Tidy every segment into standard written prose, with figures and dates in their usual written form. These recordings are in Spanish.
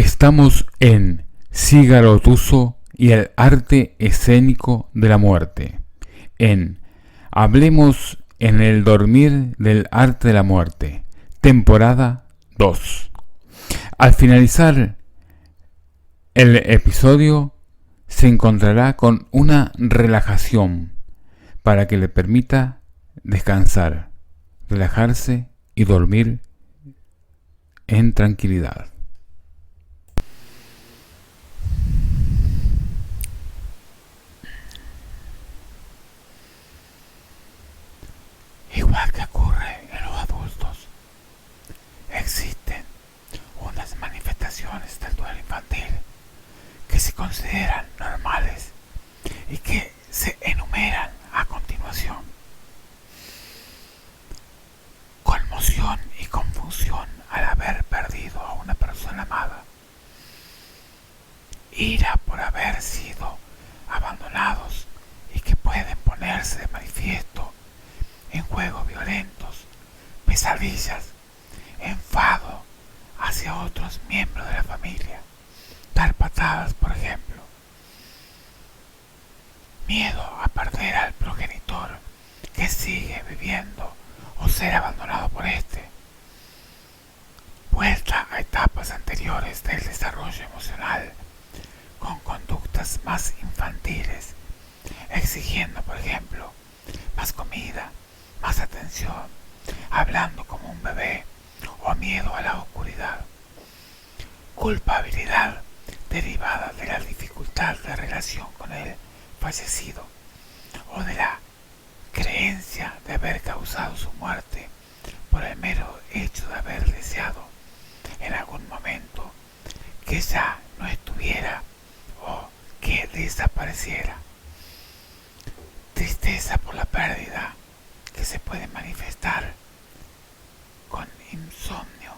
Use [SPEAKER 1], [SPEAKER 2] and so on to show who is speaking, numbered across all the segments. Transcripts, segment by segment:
[SPEAKER 1] Estamos en Cígaro Tuso y el arte escénico de la muerte. En Hablemos en el dormir del arte de la muerte, temporada 2. Al finalizar el episodio se encontrará con una relajación para que le permita descansar, relajarse y dormir en tranquilidad.
[SPEAKER 2] Igual que ocurre en los adultos, existen unas manifestaciones del duelo infantil que se consideran normales y que se enumeran a continuación: conmoción y confusión al haber perdido a una persona amada, ira por haber sido abandonados y que pueden ponerse de manifiesto en juegos violentos, pesadillas, enfado hacia otros miembros de la familia, dar patadas, por ejemplo, miedo a perder al progenitor que sigue viviendo o ser abandonado por este, vuelta a etapas anteriores del desarrollo emocional con conductas más infantiles, exigiendo, por ejemplo, más comida, más atención, hablando como un bebé, o miedo a la oscuridad. Culpabilidad derivada de la dificultad de relación con el fallecido o de la creencia de haber causado su muerte por el mero hecho de haber deseado en algún momento que ya no estuviera o que desapareciera. Tristeza por la pérdida, que se puede manifestar con insomnio,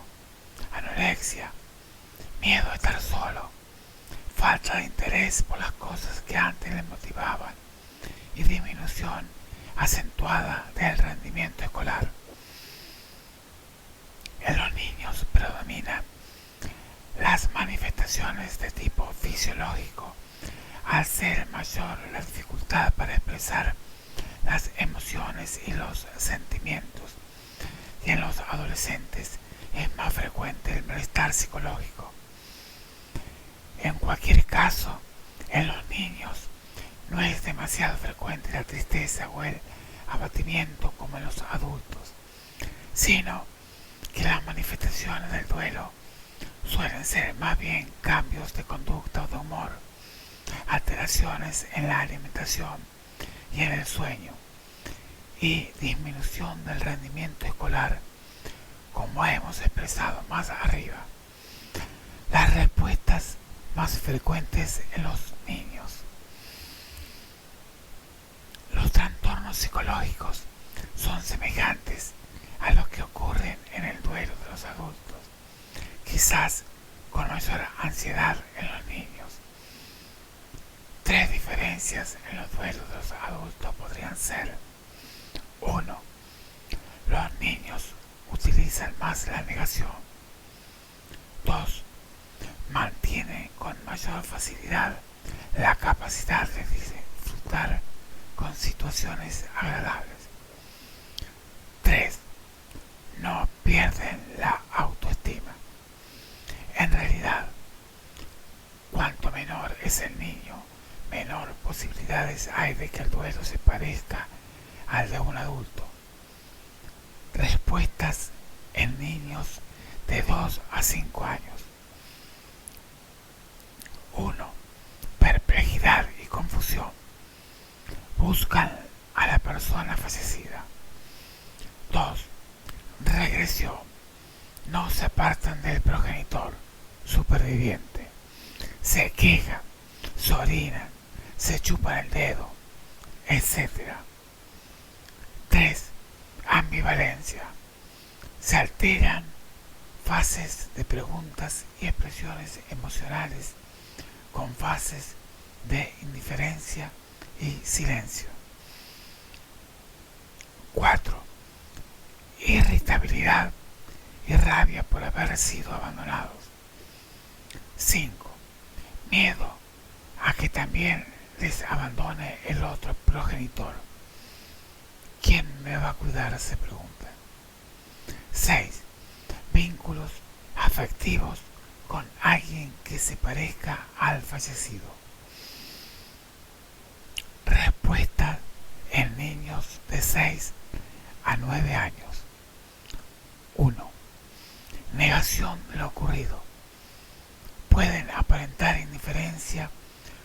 [SPEAKER 2] anorexia, miedo a estar solo, falta de interés por las cosas que antes le motivaban y disminución acentuada del rendimiento escolar. En los niños predominan las manifestaciones de tipo fisiológico, al ser mayor la dificultad para expresar las emociones y los sentimientos, y en los adolescentes es más frecuente el malestar psicológico. En cualquier caso, en los niños no es demasiado frecuente la tristeza o el abatimiento como en los adultos, sino que las manifestaciones del duelo suelen ser más bien cambios de conducta o de humor, alteraciones en la alimentación y en el sueño, y disminución del rendimiento escolar, como hemos expresado más arriba. Las respuestas más frecuentes en los niños. Los trastornos psicológicos son semejantes a los que ocurren en el duelo de los adultos, quizás con mayor ansiedad en los niños. Tres diferencias en los duelos de los adultos podrían ser: 1. Los niños utilizan más la negación. 2. Mantienen con mayor facilidad la capacidad de disfrutar con situaciones agradables. 3. No pierden la autoestima. En realidad, cuanto menor es el niño, menor posibilidades hay de que el duelo se parezca al de un adulto. Respuestas en niños de 2 a 5 años. 1. Perplejidad y confusión. Buscan a la persona fallecida. 2. Regresión. No se apartan del progenitor superviviente. Se quejan, se orinan, se chupan el dedo, etc. 3. Ambivalencia. Se alteran fases de preguntas y expresiones emocionales con fases de indiferencia y silencio. 4. Irritabilidad y rabia por haber sido abandonados. 5. Miedo a que también les abandone el otro progenitor. ¿Quién me va a cuidar?, se pregunta. 6. Vínculos afectivos con alguien que se parezca al fallecido. Respuesta en niños de 6 a 9 años. 1. Negación de lo ocurrido. Pueden aparentar indiferencia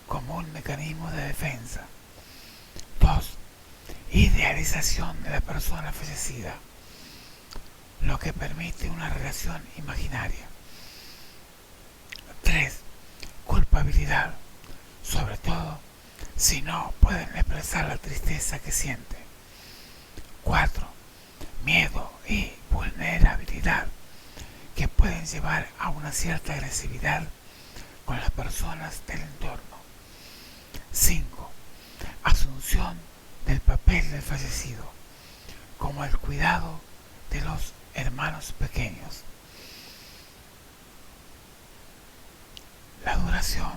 [SPEAKER 2] como un mecanismo de defensa. 2. Idealización de la persona fallecida, lo que permite una relación imaginaria. 3. Culpabilidad, sobre todo si no pueden expresar la tristeza que sienten. 4. Miedo y vulnerabilidad, que pueden llevar a una cierta agresividad con las personas del entorno. 5. Asunción del papel del fallecido, como el cuidado de los hermanos pequeños. La duración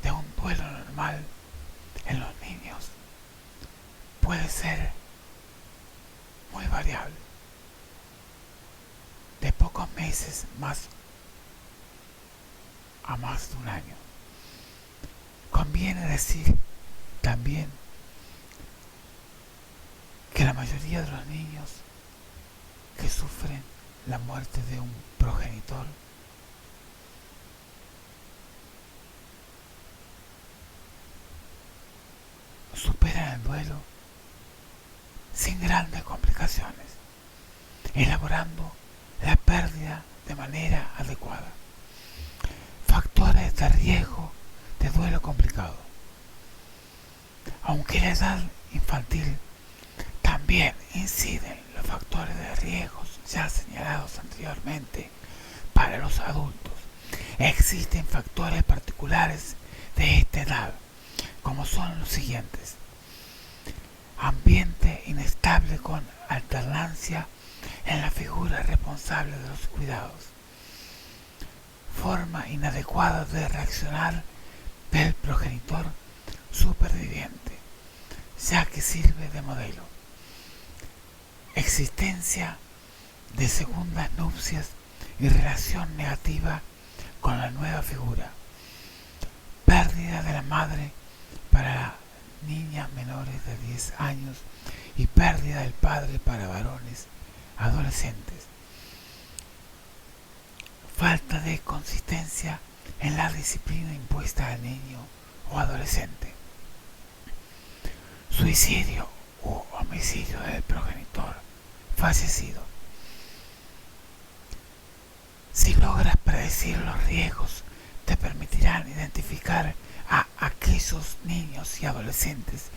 [SPEAKER 2] de un duelo normal en los niños puede ser muy variable, de pocos meses a más de un año. Conviene decir también que la mayoría de los niños que sufren la muerte de un progenitor superan el duelo sin grandes complicaciones, elaborando la pérdida de manera adecuada. Factores de riesgo de duelo complicado. Aunque la edad infantil también inciden los factores de riesgos ya señalados anteriormente para los adultos, existen factores particulares de esta edad, como son los siguientes: ambiente inestable con alternancia en la figura responsable de los cuidados, forma inadecuada de reaccionar del progenitor superviviente, ya que sirve de modelo, existencia de segundas nupcias y relación negativa con la nueva figura, pérdida de la madre para niñas menores de 10 años y pérdida del padre para varones adolescentes, falta de consistencia en la disciplina impuesta al niño o adolescente, suicidio u homicidio del progenitor fallecido. Si logras predecir los riesgos, te permitirán identificar a aquellos niños y adolescentes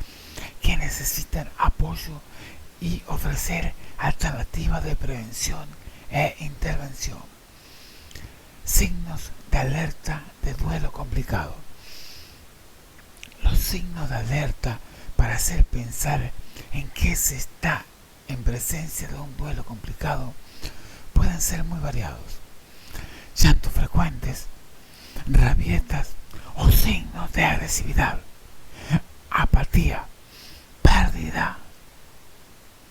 [SPEAKER 2] que necesitan apoyo y ofrecer alternativas de prevención e intervención. Signos de alerta de duelo complicado. Los signos de alerta para hacer pensar en que se está en presencia de un duelo complicado pueden ser muy variados. Llantos frecuentes, rabietas o signos de agresividad, apatía, pérdida,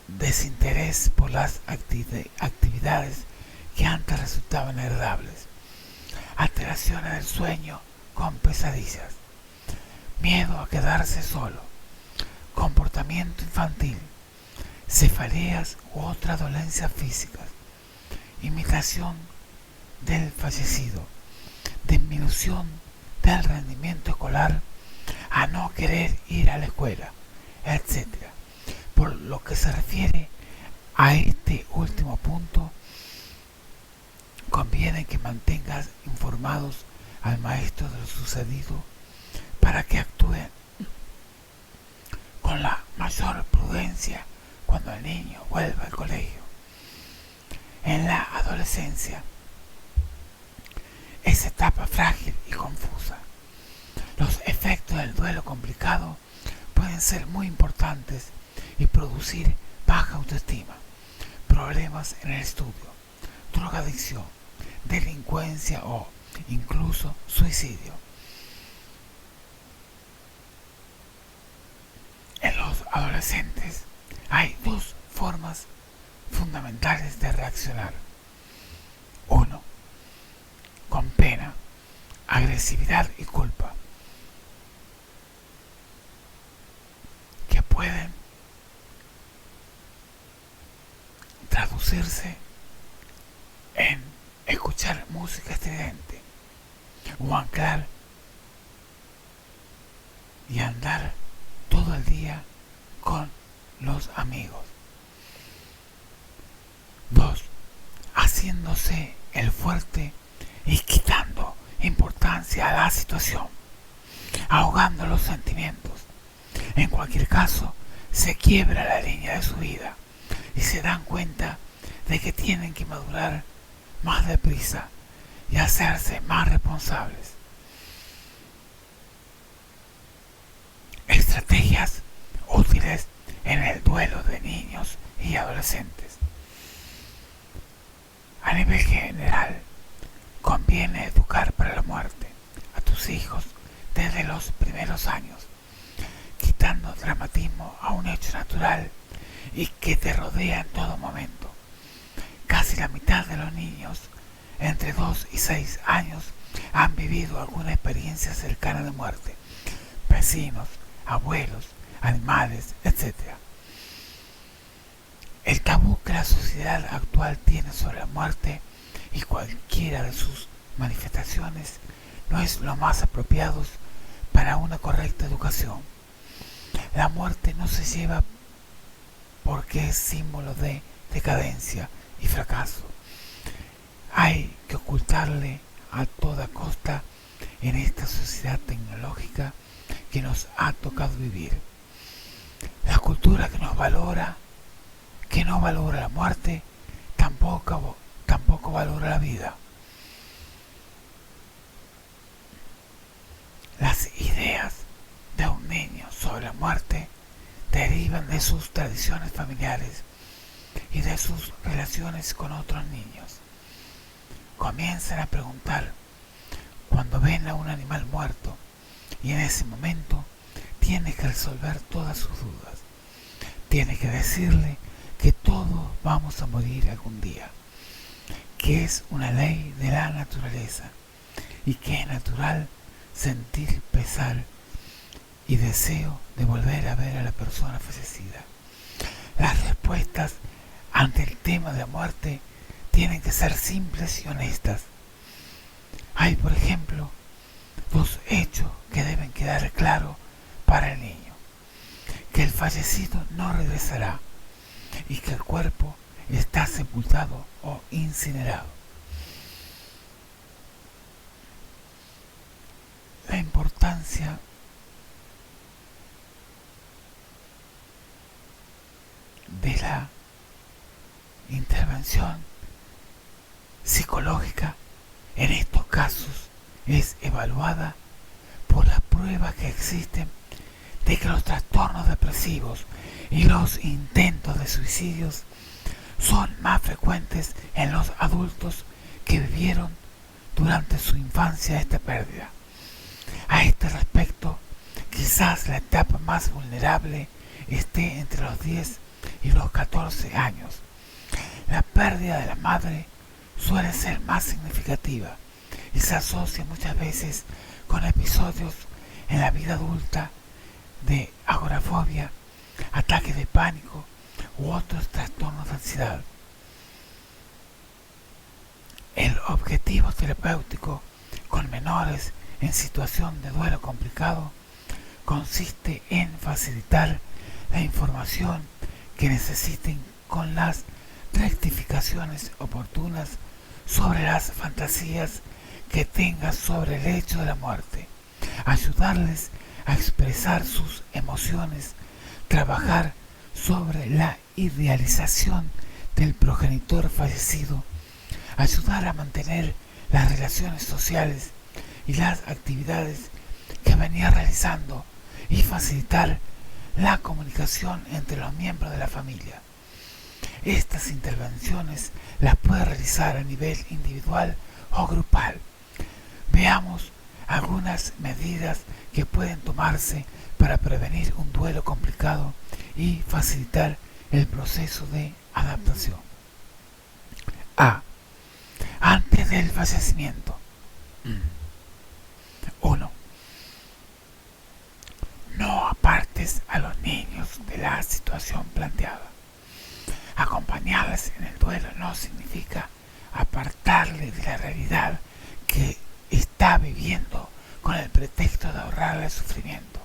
[SPEAKER 2] desinterés por las actividades que antes resultaban agradables, alteraciones del sueño con pesadillas, miedo a quedarse solo, comportamiento infantil, cefaleas u otras dolencias físicas, imitación del fallecido, disminución del rendimiento escolar, a no querer ir a la escuela, etc. Por lo que se refiere a este último punto, conviene que mantengas informados al maestro de lo sucedido para que actúe con la mayor prudencia cuando el niño vuelva al colegio. En la adolescencia, es etapa frágil y confusa. Los efectos del duelo complicado pueden ser muy importantes y producir baja autoestima, problemas en el estudio, drogadicción, delincuencia o incluso suicidio. En los adolescentes hay dos formas fundamentales de reaccionar. Uno, con pena, agresividad y culpa, que pueden traducirse en escuchar música estridente o anclar y andar todo el día con los amigos. 2. Haciéndose el fuerte y quitando importancia a la situación, ahogando los sentimientos. En cualquier caso, se quiebra la línea de su vida y se dan cuenta de que tienen que madurar más deprisa y hacerse más responsables. Estrategias útiles en el duelo de niños y adolescentes. A nivel general, conviene educar para la muerte a tus hijos desde los primeros años, quitando dramatismo a un hecho natural y que te rodea en todo momento. Casi la mitad de los niños entre 2 y 6 años han vivido alguna experiencia cercana de muerte. Vecinos, abuelos, animales, etc. El tabú que la sociedad actual tiene sobre la muerte y cualquiera de sus manifestaciones no es lo más apropiado para una correcta educación. La muerte no se lleva porque es símbolo de decadencia y fracaso. Hay que ocultarle a toda costa en esta sociedad tecnológica que nos ha tocado vivir. La cultura que no valora la muerte, tampoco valora la vida. Las ideas de un niño sobre la muerte derivan de sus tradiciones familiares y de sus relaciones con otros niños. Comienzan a preguntar cuando ven a un animal muerto y en ese momento tiene que resolver todas sus dudas. Tiene que decirle que todos vamos a morir algún día, que es una ley de la naturaleza y que es natural sentir pesar y deseo de volver a ver a la persona fallecida. Las respuestas ante el tema de la muerte tienen que ser simples y honestas. Hay, por ejemplo, dos hechos que deben quedar claros para el niño: que el fallecido no regresará y que el cuerpo está sepultado o incinerado. La importancia de la intervención psicológica en estos casos es evaluada por las pruebas que existen de que los trastornos depresivos y los intentos de suicidios son más frecuentes en los adultos que vivieron durante su infancia esta pérdida. A este respecto, quizás la etapa más vulnerable esté entre los 10 y los 14 años. La pérdida de la madre suele ser más significativa y se asocia muchas veces con episodios en la vida adulta de agorafobia, ataques de pánico u otros trastornos de ansiedad. El objetivo terapéutico con menores en situación de duelo complicado consiste en facilitar la información que necesiten con las rectificaciones oportunas sobre las fantasías que tengan sobre el hecho de la muerte, ayudarles a expresar sus emociones, trabajar sobre la idealización del progenitor fallecido, ayudar a mantener las relaciones sociales y las actividades que venía realizando y facilitar la comunicación entre los miembros de la familia. Estas intervenciones las puede realizar a nivel individual o grupal. Veamos algunas medidas que pueden tomarse para prevenir un duelo complicado y facilitar el proceso de adaptación. A. Antes del fallecimiento. 1. No apartes a los niños de la situación planteada. Acompañarles en el duelo no significa apartarles de la realidad que está viviendo con el pretexto de ahorrarle sufrimiento.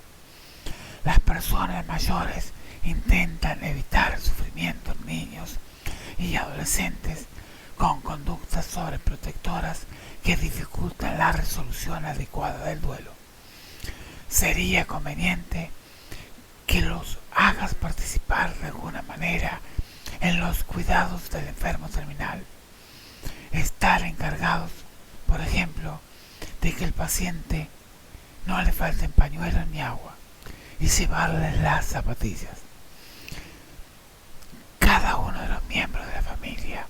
[SPEAKER 2] Las personas mayores intentan evitar el sufrimiento en niños y adolescentes con conductas sobreprotectoras que dificultan la resolución adecuada del duelo. Sería conveniente que los hagas participar de alguna manera en los cuidados del enfermo terminal. Estar encargados, por ejemplo, de que el paciente no le falten pañuelos ni agua y llevarles las zapatillas. Cada uno de los miembros de la familia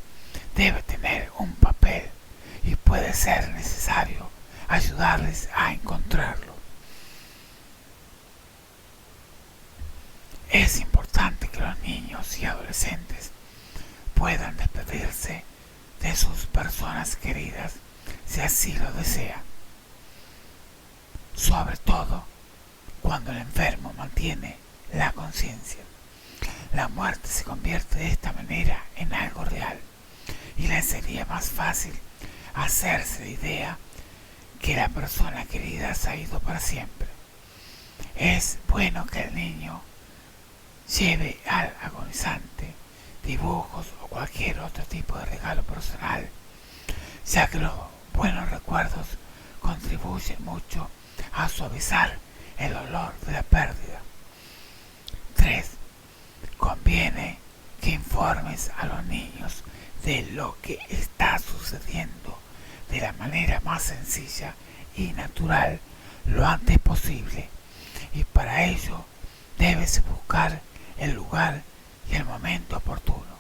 [SPEAKER 2] debe tener un papel y puede ser necesario ayudarles a encontrarlo. Es importante que los niños y adolescentes puedan despedirse de sus personas queridas si así lo desean, sobre todo cuando el enfermo mantiene la conciencia. La muerte se convierte de esta manera en algo real y le sería más fácil hacerse la idea que la persona querida se ha ido para siempre. Es bueno que el niño lleve al agonizante dibujos o cualquier otro tipo de regalo personal, ya que los buenos recuerdos contribuyen mucho a suavizar el dolor de la pérdida. 3. Conviene que informes a los niños de lo que está sucediendo de la manera más sencilla y natural lo antes posible, y para ello debes buscar el lugar y el momento oportuno.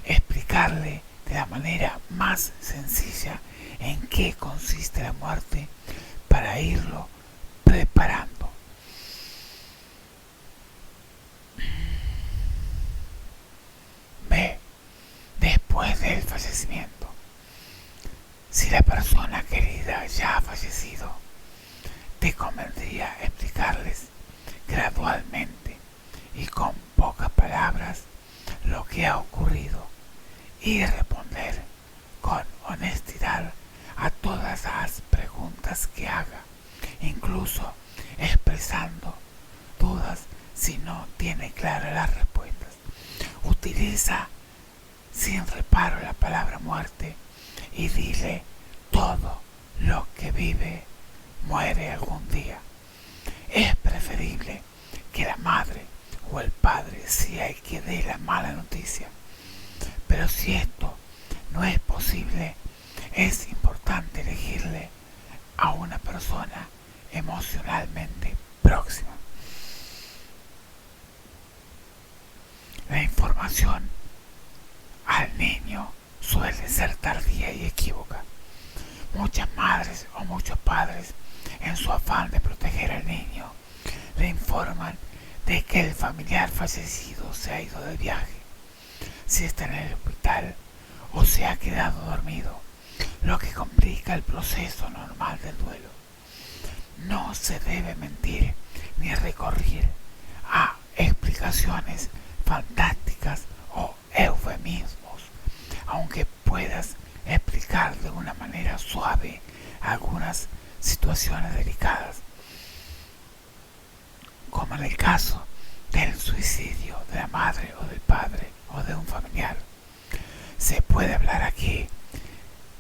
[SPEAKER 2] Explicarle de la manera más sencilla en qué consiste la muerte para irlo preparando. B. Después del fallecimiento. Si la persona querida ya ha fallecido, te convendría explicarles gradualmente y con pocas palabras lo que ha ocurrido y responder con honestidad a todas las preguntas que haga, incluso expresando dudas si no tiene claras las respuestas. Utiliza sin reparo la palabra muerte y dile todo lo que vive muere algún día. Es preferible que la madre o el padre sea el que dé la mala noticia, pero si esto no es posible, es importante elegirle a una persona emocionalmente próxima. La información al niño suele ser tardía y equívoca. Muchas madres o muchos padres, en su afán de proteger al niño, le informan de que el familiar fallecido se ha ido de viaje, si está en el hospital o se ha quedado dormido, lo que complica el proceso normal del duelo. No se debe mentir ni recurrir a explicaciones fantásticas o eufemismos, aunque puedas explicar de una manera suave algunas situaciones delicadas, como en el caso del suicidio de la madre o del padre o de un familiar. Se puede hablar aquí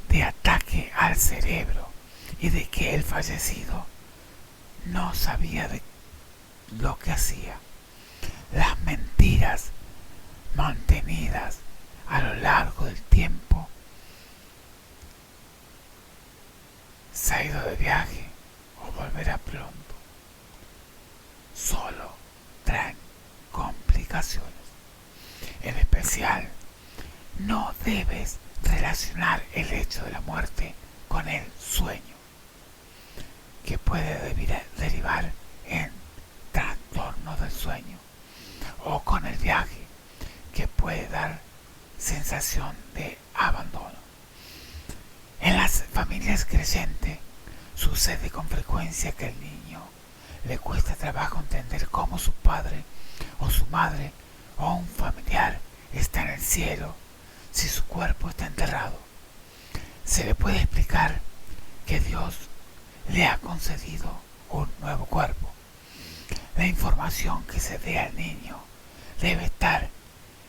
[SPEAKER 2] de ataque al cerebro y de que el fallecido no sabía de lo que hacía. Las mentiras mantenidas a lo largo del tiempo, se ha ido de viaje o volverá pronto, solo traen complicaciones. En especial, no debes relacionar el hecho de la muerte con el sueño. que puede derivar en trastorno del sueño, o con el viaje, que puede dar sensación de abandono. En las familias creyentes sucede con frecuencia que al niño le cuesta trabajo entender cómo su padre o su madre o un familiar está en el cielo si su cuerpo está enterrado. Se le puede explicar que Dios le ha concedido un nuevo cuerpo. La información que se dé al niño debe estar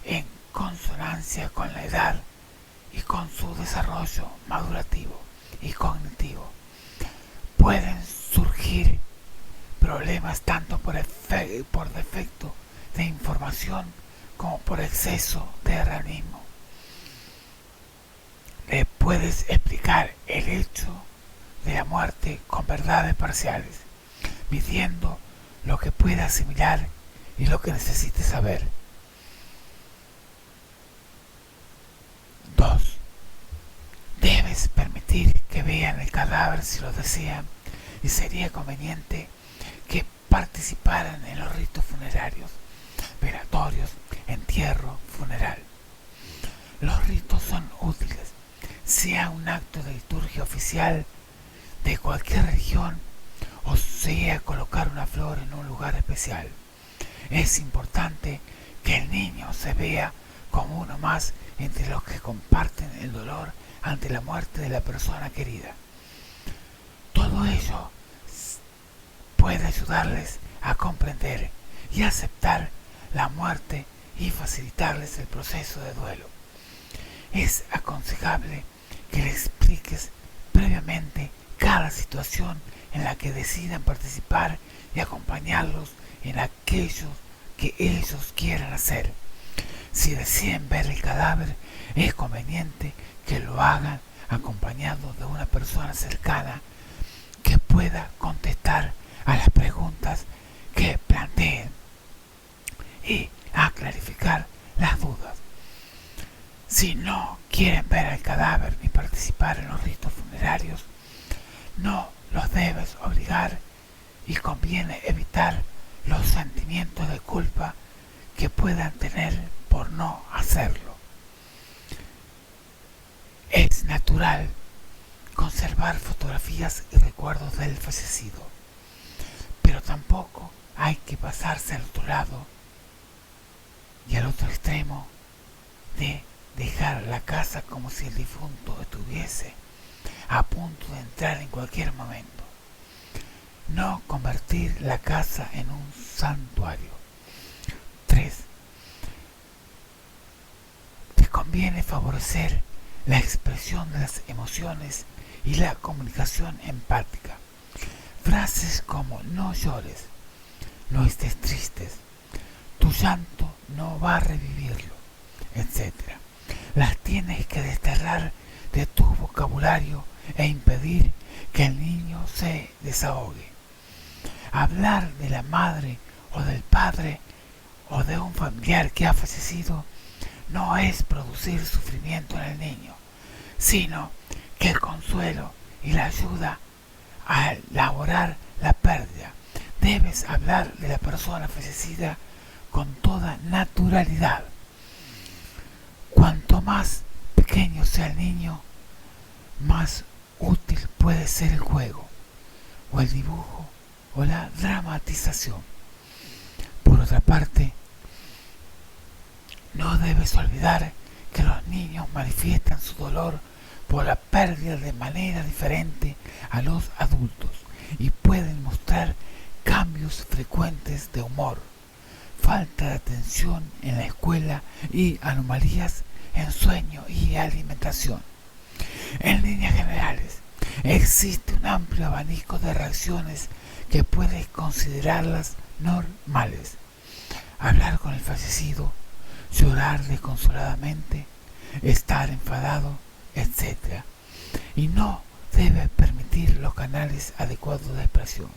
[SPEAKER 2] en consonancia con la edad y con su desarrollo madurativo y cognitivo. Pueden surgir problemas tanto por defecto de información como por exceso de realismo. Le puedes explicar el hecho de la muerte con verdades parciales, midiendo lo que puede asimilar y lo que necesite saber. 2. Debes permitir que vean el cadáver si lo desean, y sería conveniente que participaran en los ritos funerarios, velatorios, entierro, funeral. Los ritos son útiles, sea un acto de liturgia oficial de cualquier religión o sea colocar una flor en un lugar especial. Es importante que el niño se vea como uno más entre los que comparten el dolor ante la muerte de la persona querida. Todo ello puede ayudarles a comprender y aceptar la muerte y facilitarles el proceso de duelo. Es aconsejable que les expliques previamente cada situación en la que decidan participar y acompañarlos en aquello que ellos quieran hacer. Si deciden ver el cadáver, es conveniente que lo hagan acompañado de una persona cercana que pueda contestar a las preguntas que planteen y a clarificar las dudas. Si no quieren ver el cadáver ni participar en los ritos funerarios, no los debes obligar y conviene evitar los sentimientos de culpa que puedan tener por no hacerlo. Es natural conservar fotografías y recuerdos del fallecido, pero tampoco hay que pasarse al otro lado y al otro extremo de dejar la casa como si el difunto estuviese a punto de entrar en cualquier momento. No convertir la casa en un santuario. 3. Te conviene favorecer la expresión de las emociones y la comunicación empática. Frases como no llores, no estés tristes, tu llanto no va a revivirlo, etc. Las tienes que desterrar de tu vocabulario e impedir que el niño se desahogue. Hablar de la madre o del padre o de un familiar que ha fallecido no es producir sufrimiento en el niño, sino que el consuelo y la ayuda a elaborar la pérdida. Debes hablar de la persona fallecida con toda naturalidad. Cuanto más pequeño sea el niño, más útil puede ser el juego, o el dibujo, o la dramatización. Por otra parte, no debes olvidar que los niños manifiestan su dolor por la pérdida de manera diferente a los adultos y pueden mostrar cambios frecuentes de humor, falta de atención en la escuela y anomalías en sueño y alimentación. En líneas generales, existe un amplio abanico de reacciones que puedes considerarlas normales. Hablar con el fallecido, llorar desconsoladamente, estar enfadado, etc. Y no debe permitir los canales adecuados de expresión.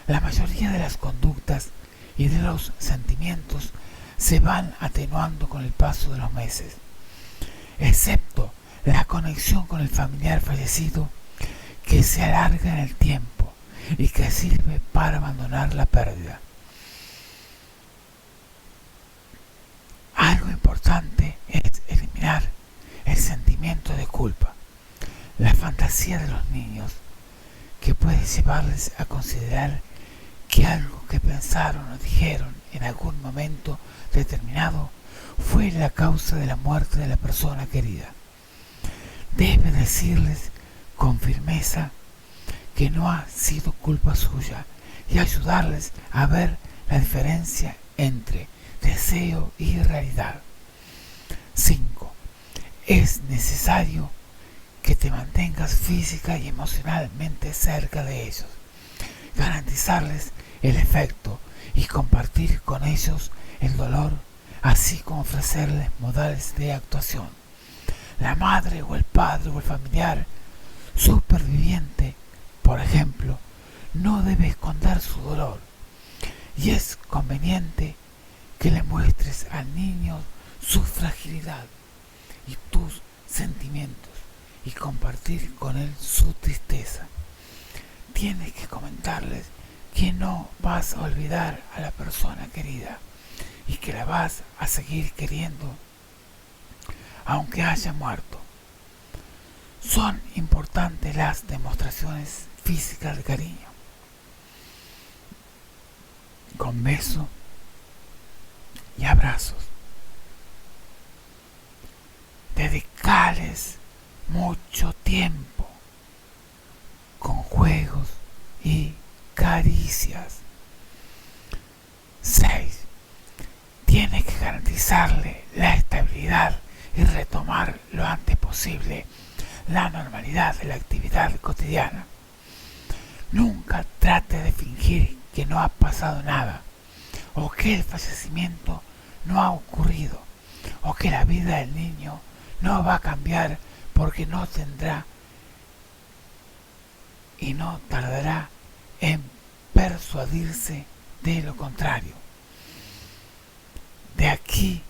[SPEAKER 2] La mayoría de las conductas y de los sentimientos se van atenuando con el paso de los meses, excepto la conexión con el familiar fallecido, que se alarga en el tiempo y que sirve para abandonar la pérdida. Algo importante es eliminar el sentimiento de culpa, la fantasía de los niños, que puede llevarles a considerar que algo que pensaron o dijeron en algún momento determinado fue la causa de la muerte de la persona querida. Debe decirles con firmeza que no ha sido culpa suya y ayudarles a ver la diferencia entre deseo y realidad. 5. Es necesario que te mantengas física y emocionalmente cerca de ellos, garantizarles el efecto y compartir con ellos el dolor, así como ofrecerles modales de actuación. La madre o el padre o el familiar superviviente, por ejemplo, no debe esconder su dolor, y es conveniente que le muestres al niño su fragilidad y tus sentimientos y compartir con él su tristeza. Tienes que comentarles que no vas a olvidar a la persona querida y que la vas a seguir queriendo aunque haya muerto. Son importantes las demostraciones físicas de cariño, con besos y abrazos. Dedicarles mucho tiempo con juegos y caricias. 6. Tienes que garantizarle la estabilidad y retomar lo antes posible la normalidad de la actividad cotidiana. Nunca trate de fingir que no ha pasado nada, o que el fallecimiento no ha ocurrido, o que la vida del niño no va a cambiar porque no tendrá y no tardará en persuadirse de lo contrario. De aquí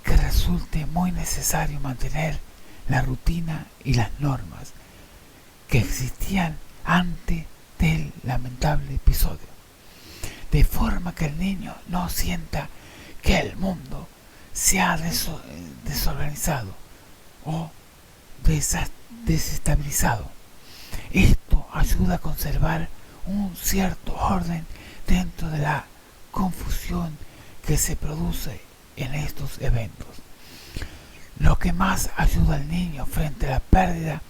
[SPEAKER 2] que resulte muy necesario mantener la rutina y las normas que existían antes del lamentable episodio, de forma que el niño no sienta que el mundo se ha desorganizado o desestabilizado. Esto ayuda a conservar un cierto orden dentro de la confusión que se produce en estos eventos. Lo que más ayuda al niño frente a la pérdida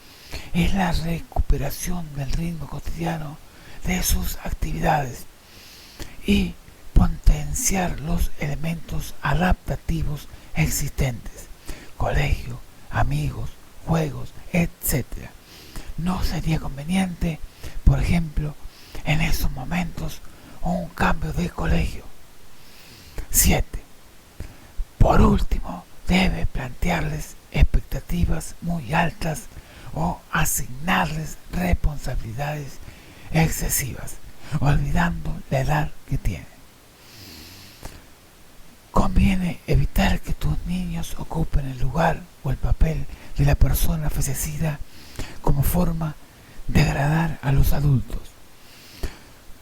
[SPEAKER 2] es la recuperación del ritmo cotidiano de sus actividades y potenciar los elementos adaptativos existentes, colegio, amigos, juegos, etc. No sería conveniente, por ejemplo, en esos momentos un cambio de colegio. 7. Por último, debe plantearles expectativas muy altas o asignarles responsabilidades excesivas, olvidando la edad que tienen. Conviene evitar que tus niños ocupen el lugar o el papel de la persona fallecida como forma de agradar a los adultos.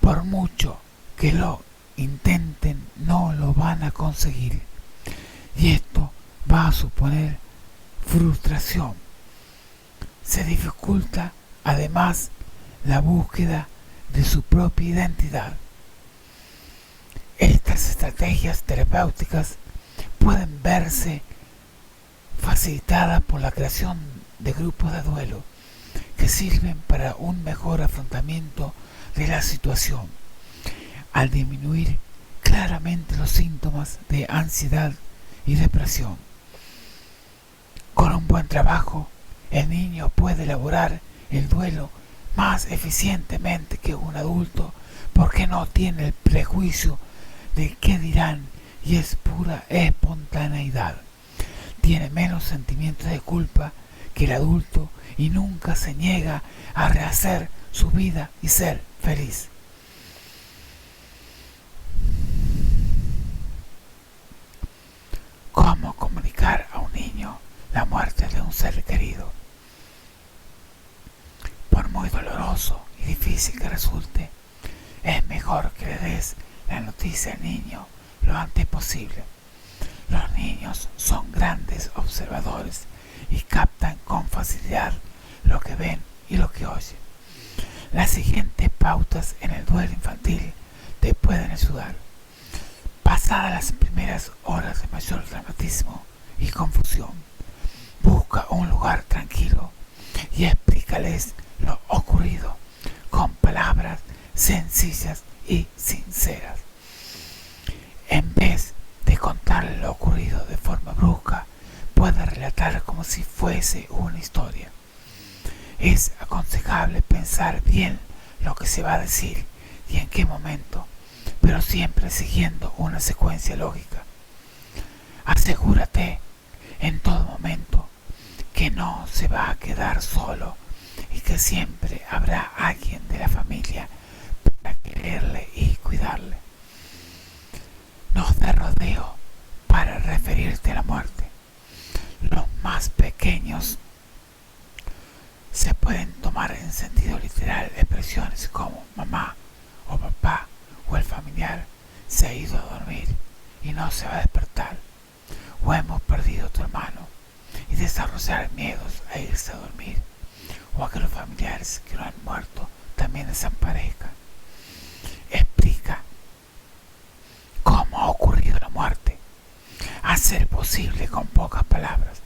[SPEAKER 2] Por mucho que lo intenten, no lo van a conseguir, y esto va a suponer frustración. Se dificulta además la búsqueda de su propia identidad. Estas estrategias terapéuticas pueden verse facilitadas por la creación de grupos de duelo que sirven para un mejor afrontamiento de la situación, al disminuir claramente los síntomas de ansiedad y depresión. Con un buen trabajo, el niño puede elaborar el duelo más eficientemente que un adulto porque no tiene el prejuicio de qué dirán y es pura espontaneidad. Tiene menos sentimientos de culpa que el adulto y nunca se niega a rehacer su vida y ser feliz. ¿Cómo comunicar a un niño la muerte de un ser querido? Por muy muy doloroso y difícil que resulte, es mejor que le des la noticia al niño lo antes posible. Los niños son grandes observadores y captan con facilidad lo que ven y lo que oyen. Las siguientes pautas en el duelo infantil te pueden ayudar. Pasadas las primeras horas de mayor dramatismo y confusión, busca un lugar tranquilo y explícales lo ocurrido con palabras sencillas y sinceras. En vez de contarle lo ocurrido de forma brusca, puede relatar como si fuese una historia. Es aconsejable pensar bien lo que se va a decir y en qué momento, pero siempre siguiendo una secuencia lógica. Asegúrate en todo momento que no se va a quedar solo y que siempre habrá alguien de la familia para quererle y cuidarle. No te rodeo para referirte a la muerte. Los más pequeños se pueden tomar en sentido literal expresiones como mamá o papá o el familiar se ha ido a dormir y no se va a despertar, o hemos perdido a tu hermano, y desarrollar miedos a irse a dormir, o a que los familiares que no han muerto también desaparezcan. Explica cómo ha ocurrido la muerte, a ser posible con pocas palabras.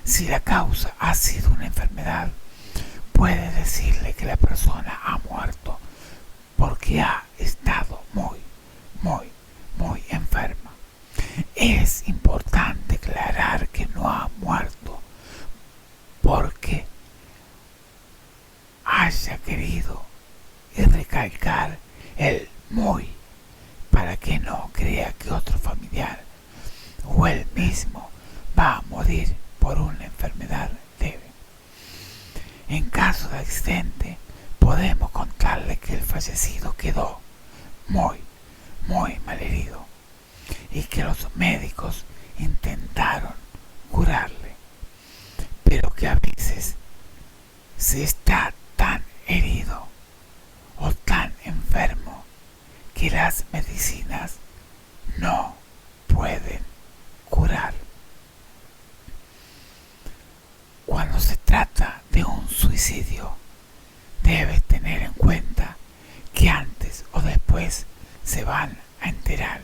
[SPEAKER 2] Si la causa ha sido una enfermedad, puede decirle que la persona ha muerto porque ha estado muy enferma. Es importante aclarar que no ha muerto porque haya querido y recalcar el muy para que no crea que otro familiar o él mismo va a morir por una enfermedad leve. En caso de accidente, podemos contarle que el fallecido quedó muy malherido y que los médicos intentaron curarle, pero que a veces se está tan herido o tan enfermo que las medicinas no pueden curar. Cuando se trata de un suicidio, debes tener en cuenta que antes o después se van a enterar.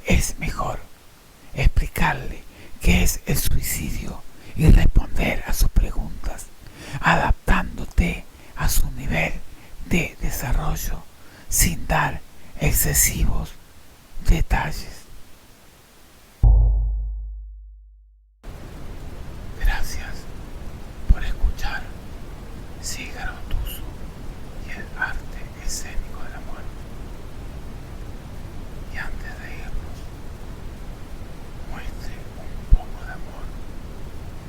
[SPEAKER 2] Es mejor explicarle qué es el suicidio y responder a sus preguntas, adaptándote a su nivel de desarrollo sin dar excesivos detalles. Gracias por escuchar Cígaro Tuso y el arte escénico de la muerte. Y antes de irnos, muestre un poco de amor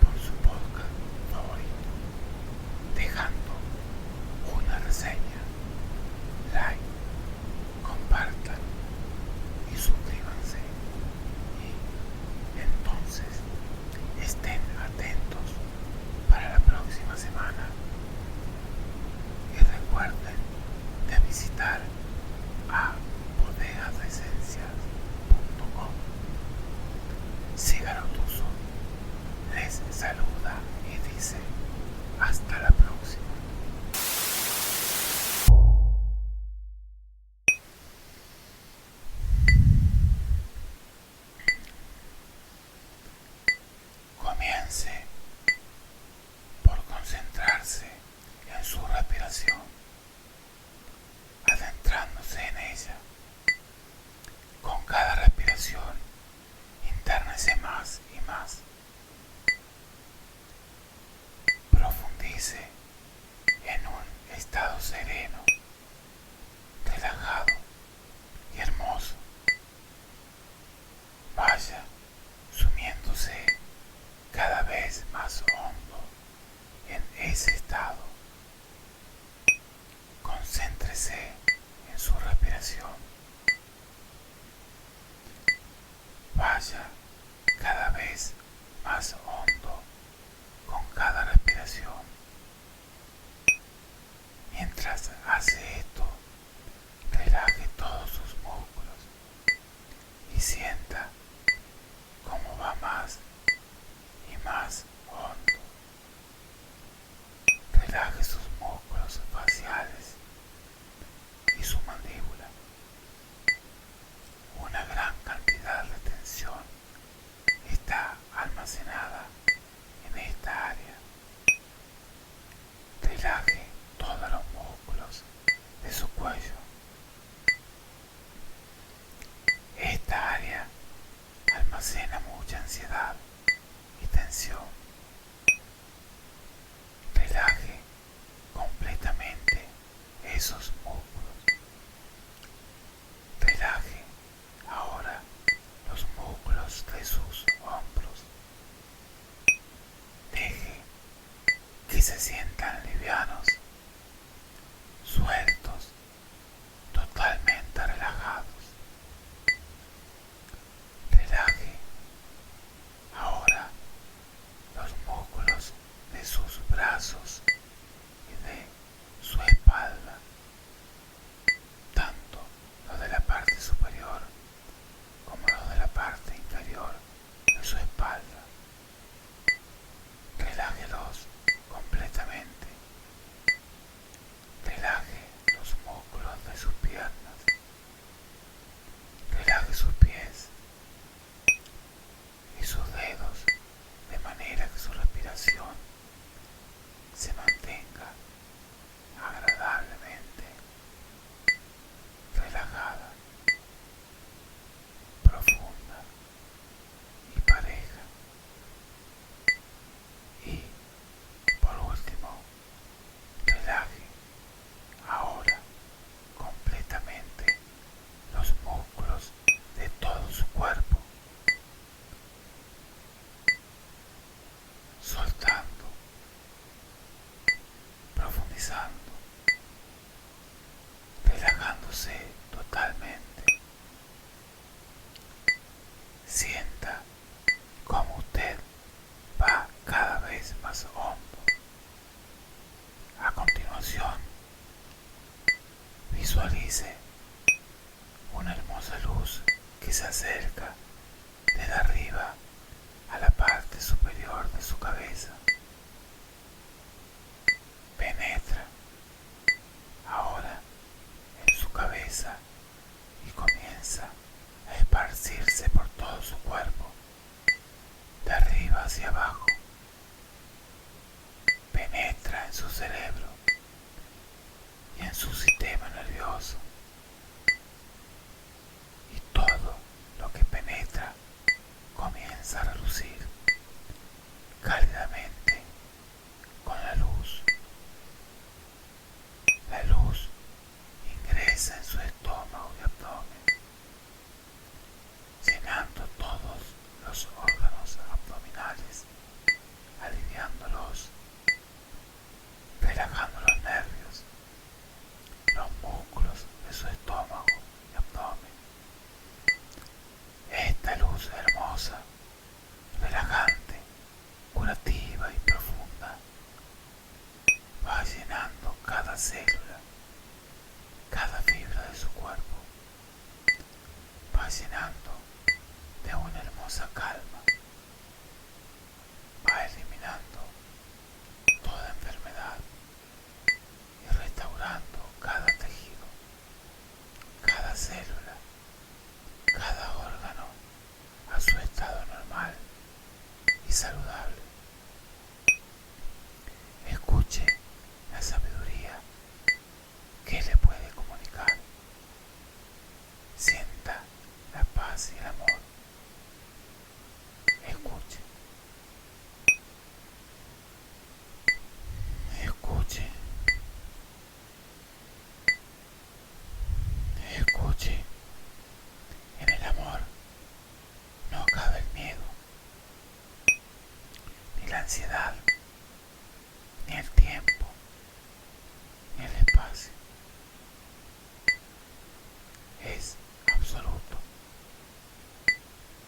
[SPEAKER 2] por su podcast favorito, dejando una reseña, like, compartan y suscríbanse. Y entonces estén atentos para la próxima semana. Y recuerden de visitar Mientras hace esto, relaje todos sus músculos y sienta cómo va más y más hondo. Relaje sus músculos faciales y su mandíbula. Una gran cantidad de tensión está almacenada en esta área. Relaje todos los músculos de su cuello. Esta área almacena mucha ansiedad y tensión. Relaje completamente esos músculos. Relaje ahora los músculos de sus hombros. Deje que se sientan livianos, sueltos, totalmente relajados. Relaje ahora los músculos de sus brazos y de su espalda, tanto los de la parte superior como los de la parte inferior de su espalda. Relájelos completamente. Relaje los músculos de sus piernas. Relaje sus pies y sus dedos de manera que su respiración se mantenga agradablemente relajada, profunda y pareja. Y por último, relaje ahora completamente los músculos de todo su cuerpo, soltando, profundizando, relajándose totalmente. Sienta cómo usted va cada vez más hondo. A continuación, visualice una hermosa luz que se acerca desde arriba a la parte superior de su cabeza. Penetra ahora en su cabeza y comienza a esparcirse por todo su cuerpo, de arriba hacia abajo. Penetra en su cerebro y en su sistema nervioso. Y todo lo que penetra comienza a relucir cálidamente con la luz. La luz ingresa en su estómago y abdomen, llenando todos los órganos abdominales, aliviándolos, relajando los nervios, los músculos de su estómago y abdomen. Esta luz hermosa, relajante, curativa y profunda va llenando cada célula, cada fibra de su cuerpo, va llenando de una hermosa calma, va eliminando toda enfermedad y restaurando cada tejido, cada célula, cada órgano a su estado normal y saludable. Escuche la sabiduría que le puede comunicar. Sienta la paz y el amor. Escuche. Escuche. Escuche. En el amor no cabe el miedo, ni la ansiedad, ni el tiempo, ni el espacio. Es absoluto,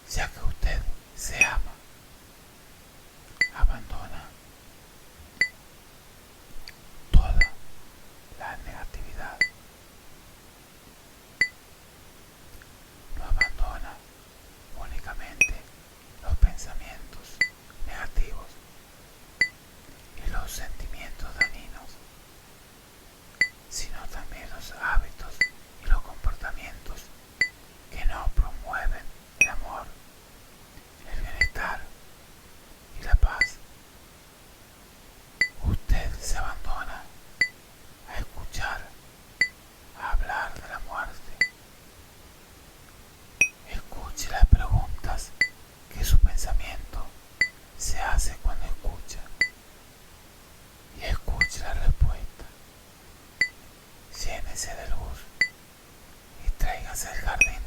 [SPEAKER 2] ya que usted se ama. Abandona toda la llénese de luz y tráigase al jardín